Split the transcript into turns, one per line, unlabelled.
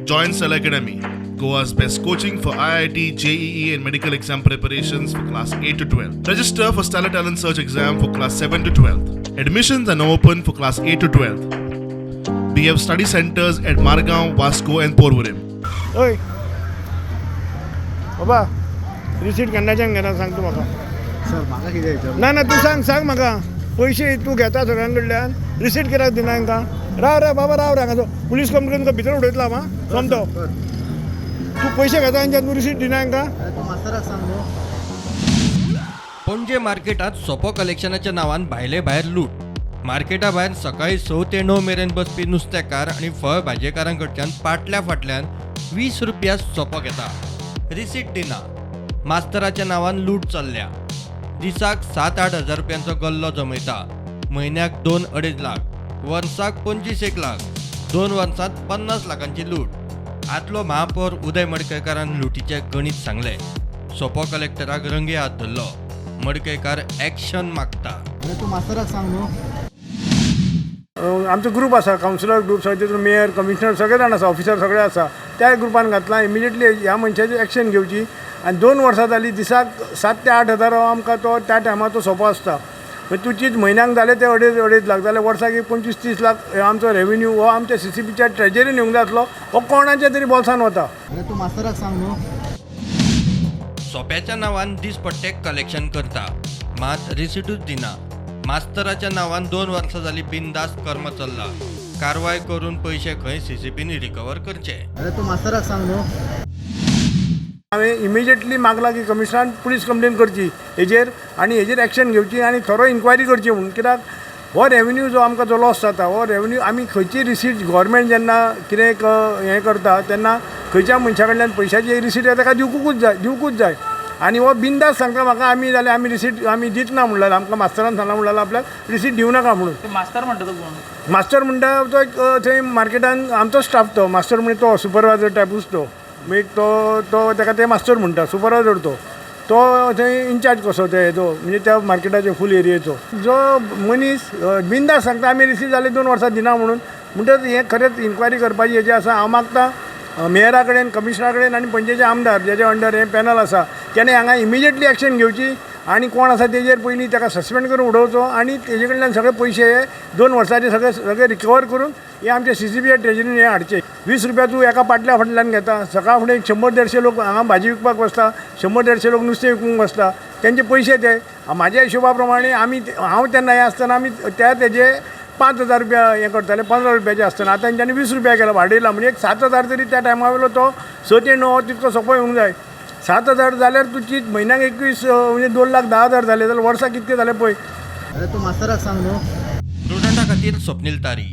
Join Cell Academy, Goa's best coaching for IIT, JEE, and medical exam preparations for class 8 to 12. Register for Stellar Talent Search exam for class 7 to 12. Admissions are now open for class 8 to 12. We have study centers at Margao, Vasco, and Porvorim.
ओय बाबा receipt केन्नाच्यान घेना सांग तूं म्हाका.
Sir म्हाका कितें विचार
ना ना तूं सांग म्हाका पयशे तूं घेता सगळ्यां कडल्यान रिसीट कित्याक दिना हांकां. राव बाबा राव हांगा पुलीस कंप्लेन भितर उडयतलो हांव समतो. तूं पयशे घेता आनी तूं रिसीट दिना हांकां.
तूं मास्तराक सांग न्हू.
पणजे मार्केटात सोपो कलेक्शनाच्या नांवान भायले भायर लूट. मार्केटा भायर सकाळी 6 ते 9 मेरेन बसपी नुस्तेकार आणि फळ भाजेकारां कडच्यान पाटल्या फाटल्यान 20 रुपया सोपो घेता. रिसीट दिना. मास्तराच्या नांवान लूट चल्ल्या. दिसाक 7-8 हजार रुपयांचो गल्लो जमयता. म्हयन्याक 2-2.5 लाख. वर्साक 25 लाख. 2 वर्सांत 50 लाखांची लूट. आदलो महापौर उदय मडकयकारान लुटीचे गणित सांगले. सोपो कलेक्टराक रंगे हात धरलो. मडकयकार एक्शन मागता.
तूं मास्तराक सांग न्हू.
आमचो ग्रूप आसा कावन्सिलर ग्रूप आसा तितून मेयर कमिशनर सगळे जाण आसा ऑफिसर सगळे आसा. त्या ग्रुपान घातला इमिजिएटली ह्या मनशाची एक्शन घेवची. आनी 2 वर्सां जालीं दिसाक 7 ते 8 हजार आमकां तो त्या टायमार तो सोंपो आसता. मागीर तूं चीज म्हयन्याक जाले ते 2.5 लाख जाल्यार वर्साक 25-30 लाख आमचो रेव्हेन्यू हो आमच्या CCPच्या ट्रेजरीन येवंक जाय आसलो. हो कोणाच्या तरी बॉल्सान वता.
तूं मास्तराक सांग न्हू.
सोप्याच्या नांवान दिसपट्टे कलेक्शन करता. मात रिसीटूच दिना. मास्तराच्या नांवान 2 वर्सां जालीं बिनदास्त कर्म चल्ला. कारवाय करून पयशे खंय CCPनी रिकवर करचे.
तूं मास्तराक सांग न्हू.
हांवें इमिजिएटली मागला की कमिशनरान पुलीस कंप्लेन करची हेजेर आनी हेजेर एक्शन घेवची आनी थरो इन्क्वायरी करची म्हणून. कित्याक हो रेव्हेन्यू जो आमकां जो लॉस जाता हो रेव्हेन्यू आमी खंयची रिसीट गव्हर्मेंट जेन्ना कितें हें करता तेन्ना खंयच्या मनशा कडल्यान पयशाची रिसीट ताका दिवकूच जाय. आनी हो बिनदास सांगता म्हाका आमी जाल्यार आमी रिसीट आमी दित ना म्हणलें. आमकां मास्तरान सांगला म्हणलें आपल्याक रिसीट दिवं नाका म्हणून.
मास्तर म्हणटा तो कोण?
मास्टर म्हणटा तो एक थंय मार्केटान आमचो स्टाफ तो मास्टर म्हणजे तो सुपरवायझर टायपूच तो. मागीर तो ताका ते मास्टर म्हणटा सुपरवायझर तो थंय इन्चार्ज कसो ते हेजो म्हणजे त्या मार्केटाच्या फूल एरियेचो जो मनीस बिनदास सांगता आमी रिसीट जाले 2 वर्सां दिना म्हणून. म्हणटच हें खरेंच इन्क्वायरी करपाची हेजें आसा. हांव मागता मेयरा कडेन कमिशनरा कडेन आनी पणजेचे आमदार जेजे अंडर हें पॅनल आसा तेणें हांगा इमिजिएटली एक्शन घेवची आनी कोण आसा तेजेर पयलीं ताका सस्पेंड करून उडोवचो आनी तेजे कडल्यान सगळे पयशे 2 वर्सांचे सगळे रिकवर करून हे आमच्या CCPच्या ट्रेजरीन हे हाडचे. 20 रुपया तूं एका पाटल्या फाटल्यान घेता. सकाळ फुडें 100-150 लोक हांगा भाजी विकपाक बसता. 100-150 लोक नुस्तें विकूंक बसता. तेंचे पयशे ते म्हाज्या हिशोबा प्रमाणे हांव तेन्ना हें आसतना आमी त्या तेजे 5,000 रुपया हें करताले 15 रुपयाचे आसतना. आतां तेंच्यांनी 20 रुपया केला वाडयला म्हणजे एक 7,000 तरी त्या टायमा वयलो तो 6 ते 9 तितको सोंपो येवंक जाय. 7,000 जाल्यार तूं चीज म्हयन्याक 21 म्हणजे 2,10,000 जाले जाल्यार वर्साक कितके जाले पळय.
तूं मास्तराक सांग न्हू.
स्टुडंटा खातीर स्वप्नील तारी.